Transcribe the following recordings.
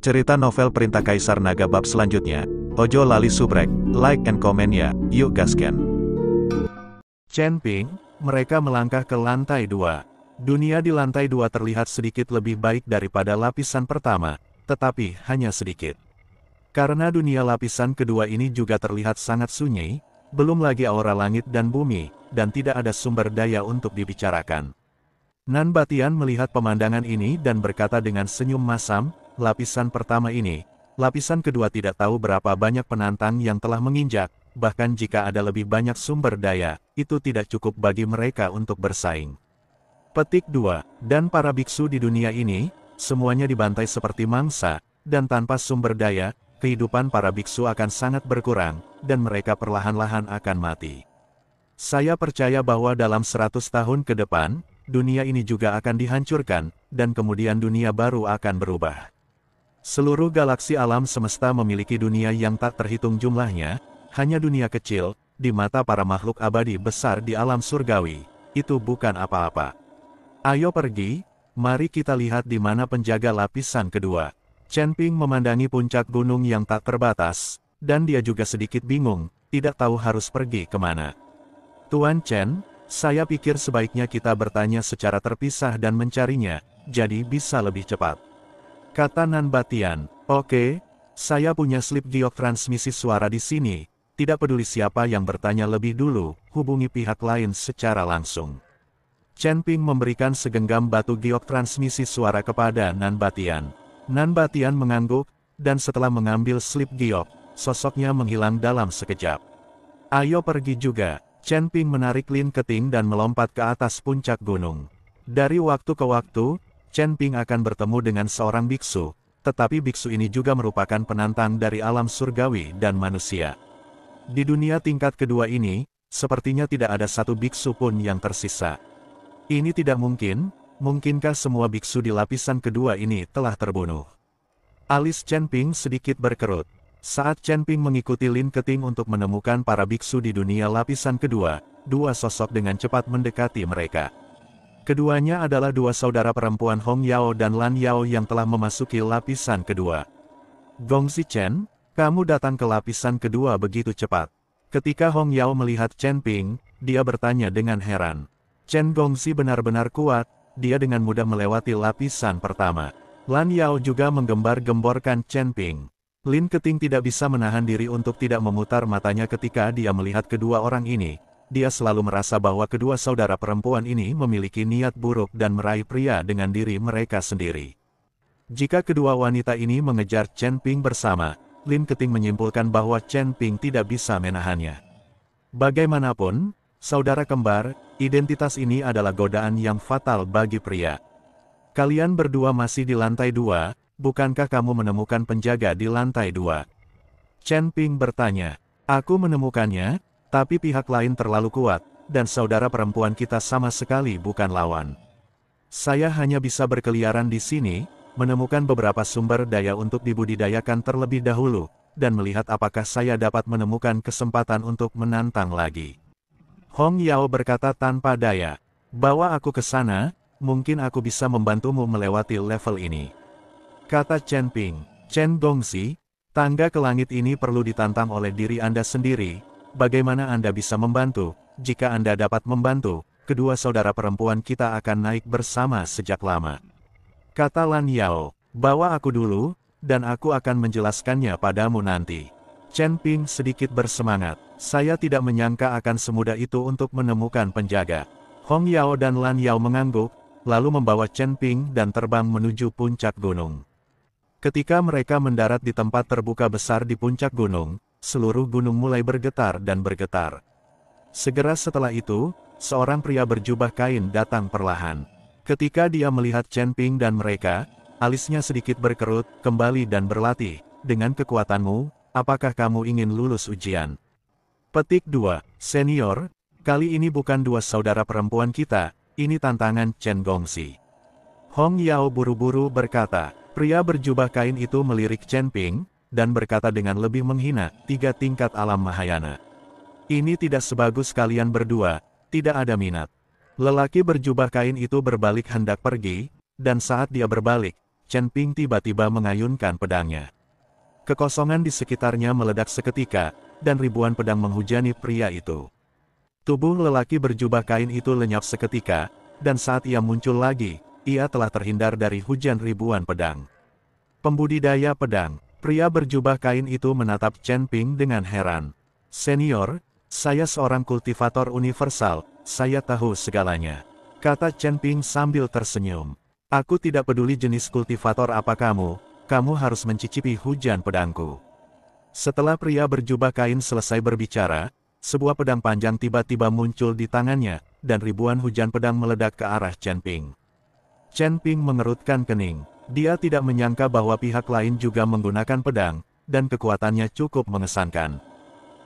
Cerita novel Perintah Kaisar Naga bab selanjutnya. Ojo lali subrek, like and comment ya, yuk gasken. Chen Ping, mereka melangkah ke lantai 2. Dunia di lantai 2 terlihat sedikit lebih baik daripada lapisan pertama, tetapi hanya sedikit. Karena dunia lapisan kedua ini juga terlihat sangat sunyi, belum lagi aura langit dan bumi, dan tidak ada sumber daya untuk dibicarakan. Nan Batian melihat pemandangan ini dan berkata dengan senyum masam, lapisan pertama ini, lapisan kedua tidak tahu berapa banyak penantang yang telah menginjak, bahkan jika ada lebih banyak sumber daya, itu tidak cukup bagi mereka untuk bersaing. Petik 2. Dan para biksu di dunia ini, semuanya dibantai seperti mangsa, dan tanpa sumber daya, kehidupan para biksu akan sangat berkurang, dan mereka perlahan-lahan akan mati. Saya percaya bahwa dalam 100 tahun ke depan, dunia ini juga akan dihancurkan, dan kemudian dunia baru akan berubah. Seluruh galaksi alam semesta memiliki dunia yang tak terhitung jumlahnya, hanya dunia kecil, di mata para makhluk abadi besar di alam surgawi, itu bukan apa-apa. Ayo pergi, mari kita lihat di mana penjaga lapisan kedua. Chen Ping memandangi puncak gunung yang tak terbatas, dan dia juga sedikit bingung, tidak tahu harus pergi kemana. Tuan Chen, saya pikir sebaiknya kita bertanya secara terpisah dan mencarinya, jadi bisa lebih cepat. Kata Nan Batian, oke, saya punya slip giok transmisi suara di sini, tidak peduli siapa yang bertanya lebih dulu, hubungi pihak lain secara langsung. Chen Ping memberikan segenggam batu giok transmisi suara kepada Nan Batian. Nan Batian mengangguk, dan setelah mengambil slip giok, sosoknya menghilang dalam sekejap. Ayo pergi juga, Chen Ping menarik Lin Keting dan melompat ke atas puncak gunung. Dari waktu ke waktu, Chen Ping akan bertemu dengan seorang biksu, tetapi biksu ini juga merupakan penantang dari alam surgawi dan manusia. Di dunia tingkat kedua ini, sepertinya tidak ada satu biksu pun yang tersisa. Ini tidak mungkin, mungkinkah semua biksu di lapisan kedua ini telah terbunuh? Alis Chen Ping sedikit berkerut. Saat Chen Ping mengikuti Lin Keting untuk menemukan para biksu di dunia lapisan kedua, dua sosok dengan cepat mendekati mereka. Keduanya adalah dua saudara perempuan Hong Yao dan Lan Yao yang telah memasuki lapisan kedua. Gongzi Chen, kamu datang ke lapisan kedua begitu cepat. Ketika Hong Yao melihat Chen Ping, dia bertanya dengan heran. Chen Gongzi benar-benar kuat, dia dengan mudah melewati lapisan pertama. Lan Yao juga menggembar-gemborkan Chen Ping. Lin Keting tidak bisa menahan diri untuk tidak memutar matanya ketika dia melihat kedua orang ini. Dia selalu merasa bahwa kedua saudara perempuan ini memiliki niat buruk dan meraih pria dengan diri mereka sendiri. Jika kedua wanita ini mengejar Chen Ping bersama, Lin Keting menyimpulkan bahwa Chen Ping tidak bisa menahannya. Bagaimanapun, saudara kembar, identitas ini adalah godaan yang fatal bagi pria. Kalian berdua masih di lantai 2, bukankah kamu menemukan penjaga di lantai 2? Chen Ping bertanya. Aku menemukannya, tapi pihak lain terlalu kuat, dan saudara perempuan kita sama sekali bukan lawan. Saya hanya bisa berkeliaran di sini, menemukan beberapa sumber daya untuk dibudidayakan terlebih dahulu, dan melihat apakah saya dapat menemukan kesempatan untuk menantang lagi. Hong Yao berkata tanpa daya, bawa aku ke sana, mungkin aku bisa membantumu melewati level ini. Kata Chen Ping, Chen Gongzi, tangga ke langit ini perlu ditantang oleh diri Anda sendiri. Bagaimana Anda bisa membantu? Jika Anda dapat membantu, kedua saudara perempuan kita akan naik bersama sejak lama. Kata Lan Yao, bawa aku dulu, dan aku akan menjelaskannya padamu nanti. Chen Ping sedikit bersemangat. Saya tidak menyangka akan semudah itu untuk menemukan penjaga. Hong Yao dan Lan Yao mengangguk, lalu membawa Chen Ping dan terbang menuju puncak gunung. Ketika mereka mendarat di tempat terbuka besar di puncak gunung, seluruh gunung mulai bergetar dan bergetar. Segera setelah itu, seorang pria berjubah kain datang perlahan. Ketika dia melihat Chen Ping dan mereka, alisnya sedikit berkerut, kembali dan berlatih. Dengan kekuatanmu, apakah kamu ingin lulus ujian? Petik 2. Senior, kali ini bukan dua saudara perempuan kita, ini tantangan Chen Gongzi. Hong Yao buru-buru berkata. Pria berjubah kain itu melirik Chen Ping, dan berkata dengan lebih menghina, 3 tingkat alam Mahayana. Ini tidak sebagus kalian berdua, tidak ada minat. Lelaki berjubah kain itu berbalik hendak pergi, dan saat dia berbalik, Chen Ping tiba-tiba mengayunkan pedangnya. Kekosongan di sekitarnya meledak seketika, dan ribuan pedang menghujani pria itu. Tubuh lelaki berjubah kain itu lenyap seketika, dan saat ia muncul lagi, ia telah terhindar dari hujan ribuan pedang. Pembudidaya pedang, pria berjubah kain itu menatap Chen Ping dengan heran. "Senior, saya seorang kultivator universal, saya tahu segalanya," kata Chen Ping sambil tersenyum. "Aku tidak peduli jenis kultivator apa kamu harus mencicipi hujan pedangku." Setelah pria berjubah kain selesai berbicara, sebuah pedang panjang tiba-tiba muncul di tangannya, dan ribuan hujan pedang meledak ke arah Chen Ping. Chen Ping mengerutkan kening. Dia tidak menyangka bahwa pihak lain juga menggunakan pedang, dan kekuatannya cukup mengesankan.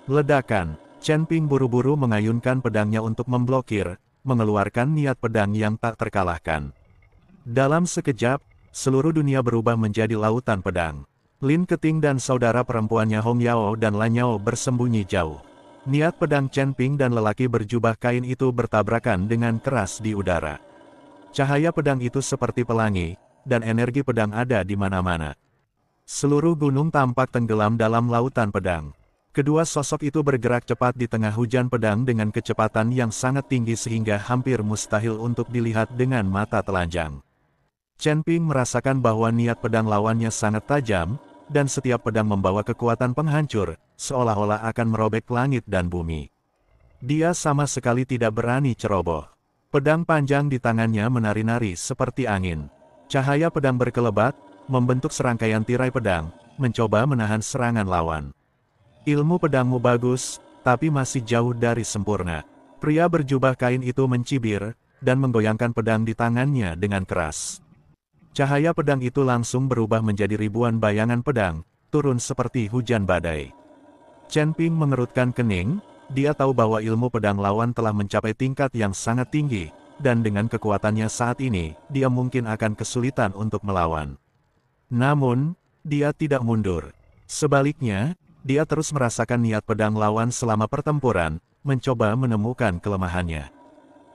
Ledakan, Chen Ping buru-buru mengayunkan pedangnya untuk memblokir, mengeluarkan niat pedang yang tak terkalahkan. Dalam sekejap, seluruh dunia berubah menjadi lautan pedang. Lin Keting dan saudara perempuannya Hong Yao dan Lan Yao bersembunyi jauh. Niat pedang Chen Ping dan lelaki berjubah kain itu bertabrakan dengan keras di udara. Cahaya pedang itu seperti pelangi, dan energi pedang ada di mana-mana. Seluruh gunung tampak tenggelam dalam lautan pedang. Kedua sosok itu bergerak cepat di tengah hujan pedang dengan kecepatan yang sangat tinggi sehingga hampir mustahil untuk dilihat dengan mata telanjang. Chen Ping merasakan bahwa niat pedang lawannya sangat tajam, dan setiap pedang membawa kekuatan penghancur, seolah-olah akan merobek langit dan bumi. Dia sama sekali tidak berani ceroboh. Pedang panjang di tangannya menari-nari seperti angin. Cahaya pedang berkelebat, membentuk serangkaian tirai pedang, mencoba menahan serangan lawan. "Ilmu pedangmu bagus, tapi masih jauh dari sempurna." Pria berjubah kain itu mencibir, dan menggoyangkan pedang di tangannya dengan keras. Cahaya pedang itu langsung berubah menjadi ribuan bayangan pedang, turun seperti hujan badai. Chen Ping mengerutkan kening, dia tahu bahwa ilmu pedang lawan telah mencapai tingkat yang sangat tinggi, dan dengan kekuatannya saat ini, dia mungkin akan kesulitan untuk melawan. Namun, dia tidak mundur. Sebaliknya, dia terus merasakan niat pedang lawan selama pertempuran, mencoba menemukan kelemahannya.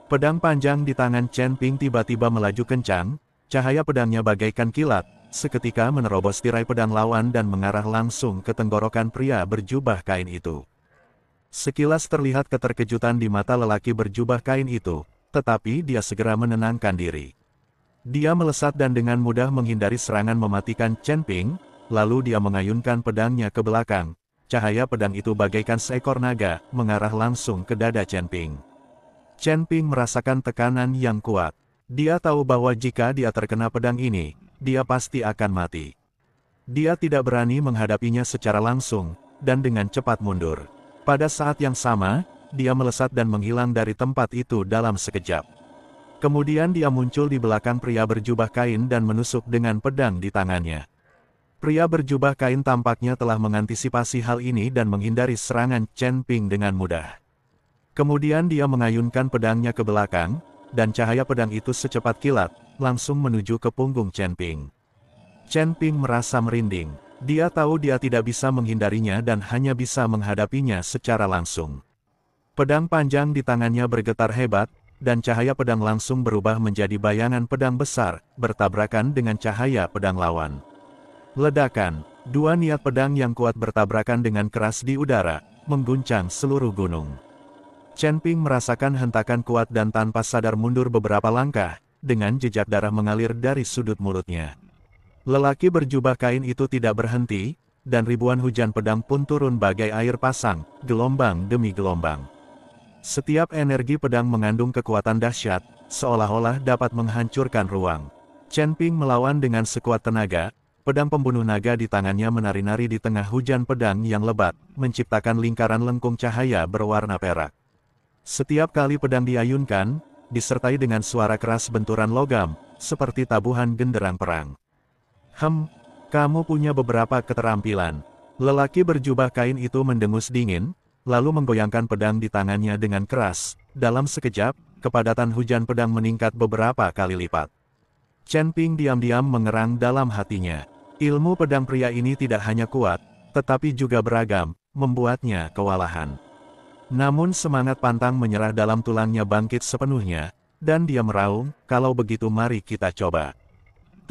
Pedang panjang di tangan Chen Ping tiba-tiba melaju kencang, cahaya pedangnya bagaikan kilat, seketika menerobos tirai pedang lawan dan mengarah langsung ke tenggorokan pria berjubah kain itu. Sekilas terlihat keterkejutan di mata lelaki berjubah kain itu, tetapi dia segera menenangkan diri. Dia melesat dan dengan mudah menghindari serangan mematikan Chen Ping, lalu dia mengayunkan pedangnya ke belakang. Cahaya pedang itu bagaikan seekor naga, mengarah langsung ke dada Chen Ping. Chen Ping merasakan tekanan yang kuat. Dia tahu bahwa jika dia terkena pedang ini, dia pasti akan mati. Dia tidak berani menghadapinya secara langsung, dan dengan cepat mundur. Pada saat yang sama, dia melesat dan menghilang dari tempat itu dalam sekejap. Kemudian dia muncul di belakang pria berjubah kain dan menusuk dengan pedang di tangannya. Pria berjubah kain tampaknya telah mengantisipasi hal ini dan menghindari serangan Chen Ping dengan mudah. Kemudian dia mengayunkan pedangnya ke belakang, dan cahaya pedang itu secepat kilat, langsung menuju ke punggung Chen Ping. Chen Ping merasa merinding. Dia tahu dia tidak bisa menghindarinya dan hanya bisa menghadapinya secara langsung. Pedang panjang di tangannya bergetar hebat, dan cahaya pedang langsung berubah menjadi bayangan pedang besar, bertabrakan dengan cahaya pedang lawan. Ledakan, dua niat pedang yang kuat bertabrakan dengan keras di udara, mengguncang seluruh gunung. Chen Ping merasakan hentakan kuat dan tanpa sadar mundur beberapa langkah, dengan jejak darah mengalir dari sudut mulutnya. Lelaki berjubah kain itu tidak berhenti, dan ribuan hujan pedang pun turun bagai air pasang, gelombang demi gelombang. Setiap energi pedang mengandung kekuatan dahsyat, seolah-olah dapat menghancurkan ruang. Chen Ping melawan dengan sekuat tenaga, pedang pembunuh naga di tangannya menari-nari di tengah hujan pedang yang lebat, menciptakan lingkaran lengkung cahaya berwarna perak. Setiap kali pedang diayunkan, disertai dengan suara keras benturan logam, seperti tabuhan genderang perang. Kamu punya beberapa keterampilan." Lelaki berjubah kain itu mendengus dingin, lalu menggoyangkan pedang di tangannya dengan keras. Dalam sekejap, kepadatan hujan pedang meningkat beberapa kali lipat. Chen Ping diam-diam mengerang dalam hatinya. Ilmu pedang pria ini tidak hanya kuat, tetapi juga beragam, membuatnya kewalahan. Namun semangat pantang menyerah dalam tulangnya bangkit sepenuhnya, dan dia meraung, "Kalau begitu mari kita coba."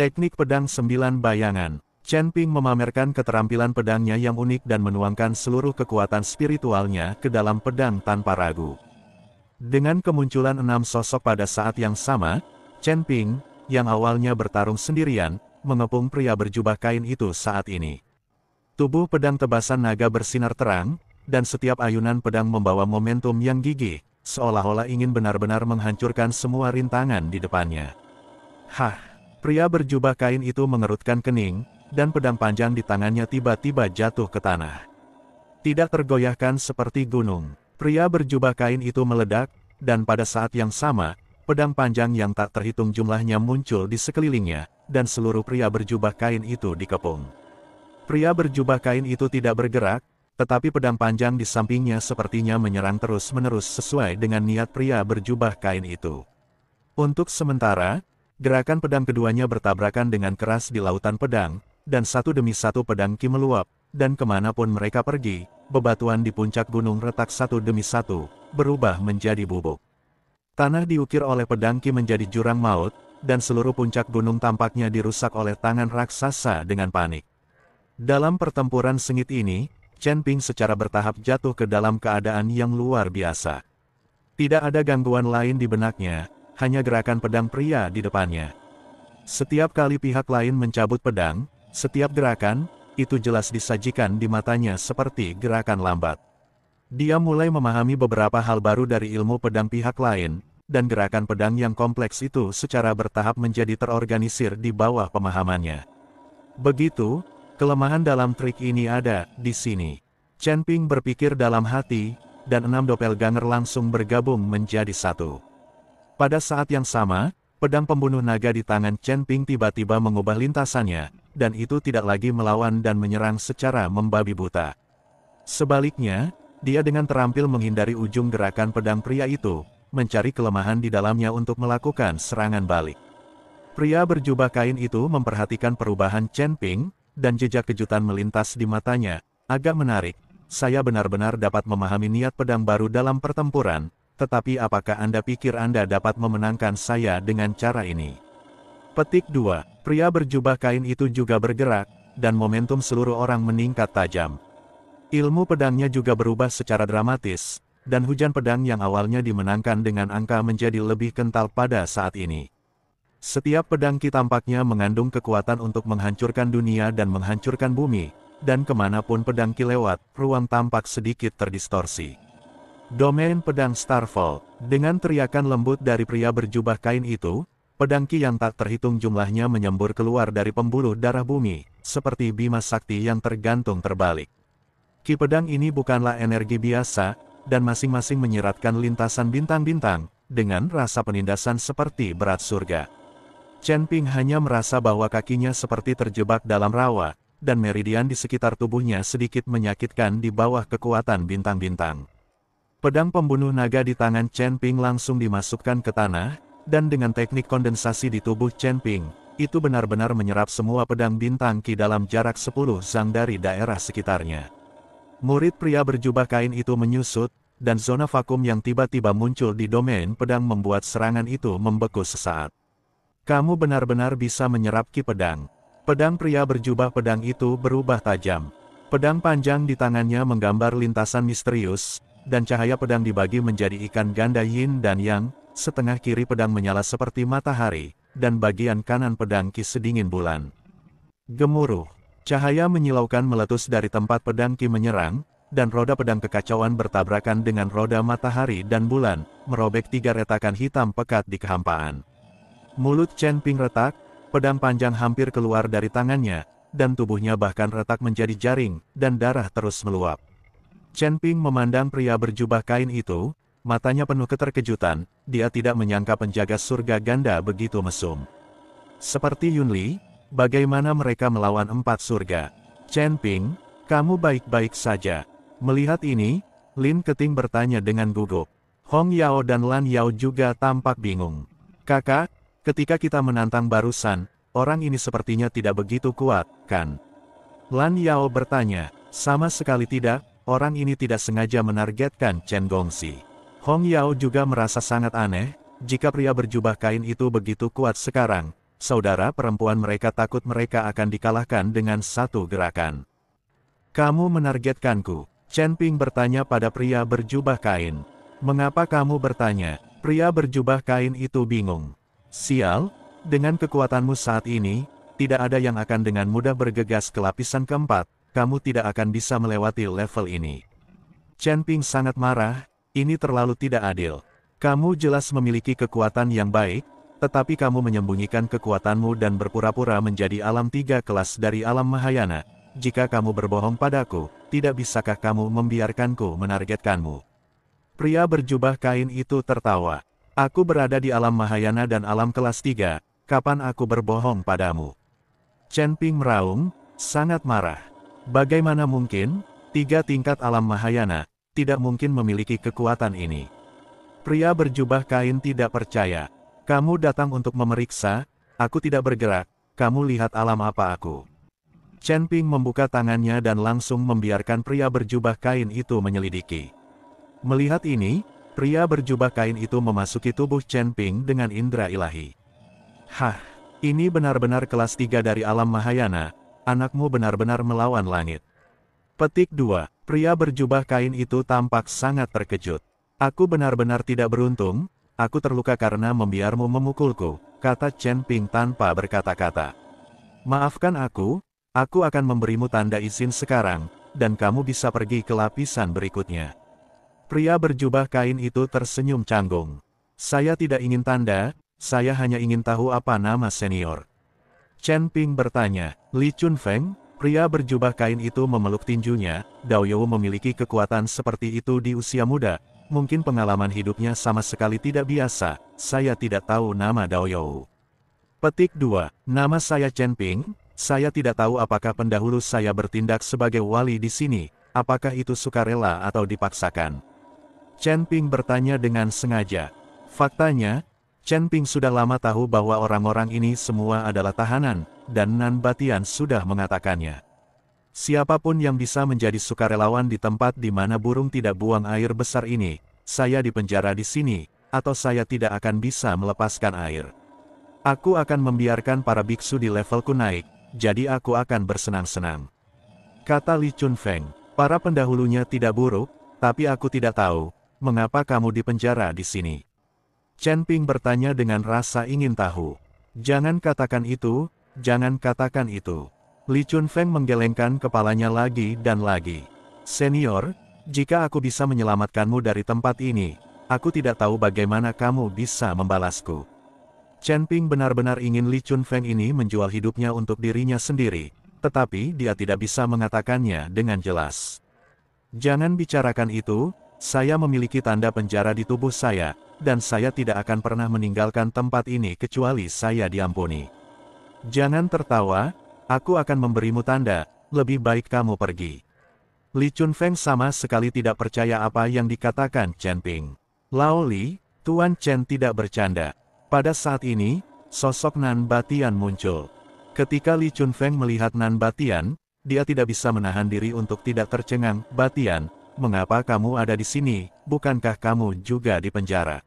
Teknik pedang 9 bayangan. Chen Ping memamerkan keterampilan pedangnya yang unik dan menuangkan seluruh kekuatan spiritualnya ke dalam pedang tanpa ragu. Dengan kemunculan 6 sosok pada saat yang sama, Chen Ping, yang awalnya bertarung sendirian, mengepung pria berjubah kain itu saat ini. Tubuh pedang tebasan naga bersinar terang, dan setiap ayunan pedang membawa momentum yang gigih, seolah-olah ingin benar-benar menghancurkan semua rintangan di depannya. Hah! Pria berjubah kain itu mengerutkan kening, dan pedang panjang di tangannya tiba-tiba jatuh ke tanah. Tidak tergoyahkan seperti gunung, pria berjubah kain itu meledak, dan pada saat yang sama, pedang panjang yang tak terhitung jumlahnya muncul di sekelilingnya, dan seluruh pria berjubah kain itu dikepung. Pria berjubah kain itu tidak bergerak, tetapi pedang panjang di sampingnya sepertinya menyerang terus-menerus sesuai dengan niat pria berjubah kain itu. Untuk sementara, gerakan pedang keduanya bertabrakan dengan keras di lautan pedang, dan satu demi satu pedang Qi meluap, dan kemanapun mereka pergi, bebatuan di puncak gunung retak satu demi satu, berubah menjadi bubuk. Tanah diukir oleh pedang Qi menjadi jurang maut, dan seluruh puncak gunung tampaknya dirusak oleh tangan raksasa dengan panik. Dalam pertempuran sengit ini, Chen Ping secara bertahap jatuh ke dalam keadaan yang luar biasa. Tidak ada gangguan lain di benaknya, hanya gerakan pedang pria di depannya. Setiap kali pihak lain mencabut pedang, setiap gerakan, itu jelas disajikan di matanya seperti gerakan lambat. Dia mulai memahami beberapa hal baru dari ilmu pedang pihak lain, dan gerakan pedang yang kompleks itu secara bertahap menjadi terorganisir di bawah pemahamannya. Begitu, kelemahan dalam trik ini ada di sini. Chen Ping berpikir dalam hati, dan 6 doppelganger langsung bergabung menjadi satu. Pada saat yang sama, pedang pembunuh naga di tangan Chen Ping tiba-tiba mengubah lintasannya, dan itu tidak lagi melawan dan menyerang secara membabi buta. Sebaliknya, dia dengan terampil menghindari ujung gerakan pedang pria itu, mencari kelemahan di dalamnya untuk melakukan serangan balik. Pria berjubah kain itu memperhatikan perubahan Chen Ping, dan jejak kejutan melintas di matanya. Agak menarik, saya benar-benar dapat memahami niat pedang baru dalam pertempuran. Tetapi apakah Anda pikir Anda dapat memenangkan saya dengan cara ini? Petik 2. Pria berjubah kain itu juga bergerak, dan momentum seluruh orang meningkat tajam. Ilmu pedangnya juga berubah secara dramatis, dan hujan pedang yang awalnya dimenangkan dengan angka menjadi lebih kental pada saat ini. Setiap pedang Qi tampaknya mengandung kekuatan untuk menghancurkan dunia dan menghancurkan bumi, dan kemanapun pedang Qi lewat, ruang tampak sedikit terdistorsi. Domain pedang Starfall. Dengan teriakan lembut dari pria berjubah kain itu, pedang Qi yang tak terhitung jumlahnya menyembur keluar dari pembuluh darah bumi, seperti bima sakti yang tergantung terbalik. Qi pedang ini bukanlah energi biasa, dan masing-masing menyiratkan lintasan bintang-bintang, dengan rasa penindasan seperti berat surga. Chen Ping hanya merasa bahwa kakinya seperti terjebak dalam rawa, dan meridian di sekitar tubuhnya sedikit menyakitkan di bawah kekuatan bintang-bintang. Pedang pembunuh naga di tangan Chen Ping langsung dimasukkan ke tanah, dan dengan teknik kondensasi di tubuh Chen Ping, itu benar-benar menyerap semua pedang bintang Qi dalam jarak 10 zang dari daerah sekitarnya. Murid pria berjubah kain itu menyusut, dan zona vakum yang tiba-tiba muncul di domain pedang membuat serangan itu membeku sesaat. Kamu benar-benar bisa menyerap Qi pedang. Pedang pria berjubah pedang itu berubah tajam. Pedang panjang di tangannya menggambar lintasan misterius, dan cahaya pedang dibagi menjadi ikan ganda yin dan yang, setengah kiri pedang menyala seperti matahari, dan bagian kanan pedang Qi sedingin bulan. Gemuruh, cahaya menyilaukan meletus dari tempat pedang Qi menyerang, dan roda pedang kekacauan bertabrakan dengan roda matahari dan bulan, merobek 3 retakan hitam pekat di kehampaan. Mulut Chen Ping retak, pedang panjang hampir keluar dari tangannya, dan tubuhnya bahkan retak menjadi jaring, dan darah terus meluap. Chen Ping memandang pria berjubah kain itu, matanya penuh keterkejutan, dia tidak menyangka penjaga surga ganda begitu mesum. Seperti Yun Li, bagaimana mereka melawan 4 surga? Chen Ping, kamu baik-baik saja. Melihat ini, Lin Keting bertanya dengan gugup. Hong Yao dan Lan Yao juga tampak bingung. Kakak, ketika kita menantang barusan, orang ini sepertinya tidak begitu kuat, kan? Lan Yao bertanya, sama sekali tidak. Orang ini tidak sengaja menargetkan Chen Gongxi. Hong Yao juga merasa sangat aneh, jika pria berjubah kain itu begitu kuat sekarang, saudara perempuan mereka takut mereka akan dikalahkan dengan satu gerakan. Kamu menargetkanku? Chen Ping bertanya pada pria berjubah kain. Mengapa kamu bertanya? Pria berjubah kain itu bingung. Sial, dengan kekuatanmu saat ini, tidak ada yang akan dengan mudah bergegas ke lapisan keempat, kamu tidak akan bisa melewati level ini. Chen Ping sangat marah, ini terlalu tidak adil. Kamu jelas memiliki kekuatan yang baik, tetapi kamu menyembunyikan kekuatanmu dan berpura-pura menjadi alam 3 kelas dari alam Mahayana. Jika kamu berbohong padaku, tidak bisakah kamu membiarkanku menargetkanmu? Pria berjubah kain itu tertawa. Aku berada di alam Mahayana dan alam kelas 3, kapan aku berbohong padamu? Chen Ping meraung, sangat marah. Bagaimana mungkin, 3 tingkat alam Mahayana, tidak mungkin memiliki kekuatan ini. Pria berjubah kain tidak percaya. Kamu datang untuk memeriksa, aku tidak bergerak, kamu lihat alam apa aku. Chen Ping membuka tangannya dan langsung membiarkan pria berjubah kain itu menyelidiki. Melihat ini, pria berjubah kain itu memasuki tubuh Chen Ping dengan indera ilahi. Hah, ini benar-benar kelas 3 dari alam Mahayana, anakmu benar-benar melawan langit. Petik 2, pria berjubah kain itu tampak sangat terkejut. Aku benar-benar tidak beruntung, aku terluka karena membiarmu memukulku, kata Chen Ping tanpa berkata-kata. Maafkan aku akan memberimu tanda izin sekarang, dan kamu bisa pergi ke lapisan berikutnya. Pria berjubah kain itu tersenyum canggung. Saya tidak ingin tanda, saya hanya ingin tahu apa nama senior. Chen Ping bertanya. Li Chunfeng, pria berjubah kain itu memeluk tinjunya, Dao You memiliki kekuatan seperti itu di usia muda, mungkin pengalaman hidupnya sama sekali tidak biasa, saya tidak tahu nama Dao You. Petik 2, nama saya Chen Ping. Saya tidak tahu apakah pendahulu saya bertindak sebagai wali di sini, apakah itu sukarela atau dipaksakan. Chen Ping bertanya dengan sengaja. Faktanya, Chen Ping sudah lama tahu bahwa orang-orang ini semua adalah tahanan, dan Nan Batian sudah mengatakannya. Siapapun yang bisa menjadi sukarelawan di tempat di mana burung tidak buang air besar ini, saya dipenjara di sini, atau saya tidak akan bisa melepaskan air. Aku akan membiarkan para biksu di levelku naik, jadi aku akan bersenang-senang. Kata Li Chunfeng, para pendahulunya tidak buruk, tapi aku tidak tahu, mengapa kamu dipenjara di sini. Chen Ping bertanya dengan rasa ingin tahu. Jangan katakan itu, jangan katakan itu. Li Chunfeng menggelengkan kepalanya lagi dan lagi. Senior, jika aku bisa menyelamatkanmu dari tempat ini, aku tidak tahu bagaimana kamu bisa membalasku. Chen Ping benar-benar ingin Li Chunfeng ini menjual hidupnya untuk dirinya sendiri, tetapi dia tidak bisa mengatakannya dengan jelas. Jangan bicarakan itu, saya memiliki tanda penjara di tubuh saya, dan saya tidak akan pernah meninggalkan tempat ini kecuali saya diampuni. Jangan tertawa, aku akan memberimu tanda, lebih baik kamu pergi. Li Chunfeng sama sekali tidak percaya apa yang dikatakan Chen Ping. Lao Li, Tuan Chen tidak bercanda. Pada saat ini, sosok Nan Batian muncul. Ketika Li Chunfeng melihat Nan Batian, dia tidak bisa menahan diri untuk tidak tercengang. Batian, mengapa kamu ada di sini, bukankah kamu juga di penjara?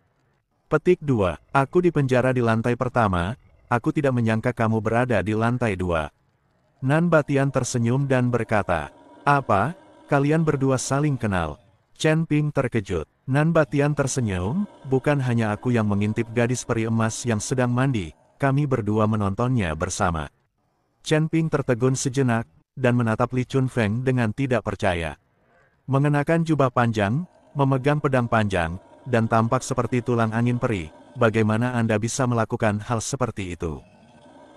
Petik 2, aku di penjara di lantai pertama, aku tidak menyangka kamu berada di lantai 2. Nan Batian tersenyum dan berkata, apa, kalian berdua saling kenal? Chen Ping terkejut. Nan Batian tersenyum, bukan hanya aku yang mengintip gadis peri emas yang sedang mandi, kami berdua menontonnya bersama. Chen Ping tertegun sejenak, dan menatap Li Chunfeng dengan tidak percaya. Mengenakan jubah panjang, memegang pedang panjang, dan tampak seperti tulang angin peri, bagaimana Anda bisa melakukan hal seperti itu?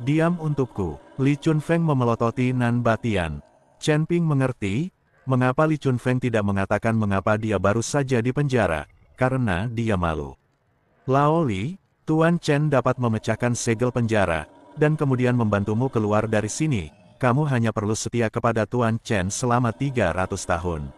Diam untukku, Li Chunfeng memelototi Nan Batian. Chen Ping mengerti, mengapa Li Chunfeng tidak mengatakan mengapa dia baru saja di penjara, karena dia malu. Lao Li, Tuan Chen dapat memecahkan segel penjara, dan kemudian membantumu keluar dari sini, kamu hanya perlu setia kepada Tuan Chen selama 300 tahun.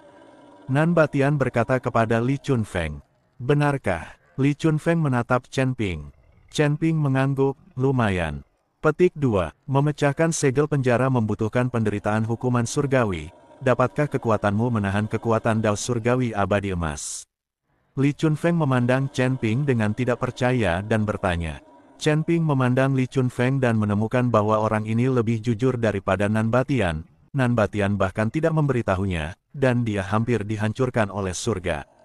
Nan Batian berkata kepada Li Chunfeng. Benarkah? Li Chunfeng menatap Chen Ping. Chen Ping mengangguk, lumayan. Petik 2, memecahkan segel penjara membutuhkan penderitaan hukuman surgawi. Dapatkah kekuatanmu menahan kekuatan Dao surgawi abadi emas? Li Chunfeng memandang Chen Ping dengan tidak percaya dan bertanya. Chen Ping memandang Li Chunfeng dan menemukan bahwa orang ini lebih jujur daripada Nan Batian. Nan Batian bahkan tidak memberitahunya, dan dia hampir dihancurkan oleh surga.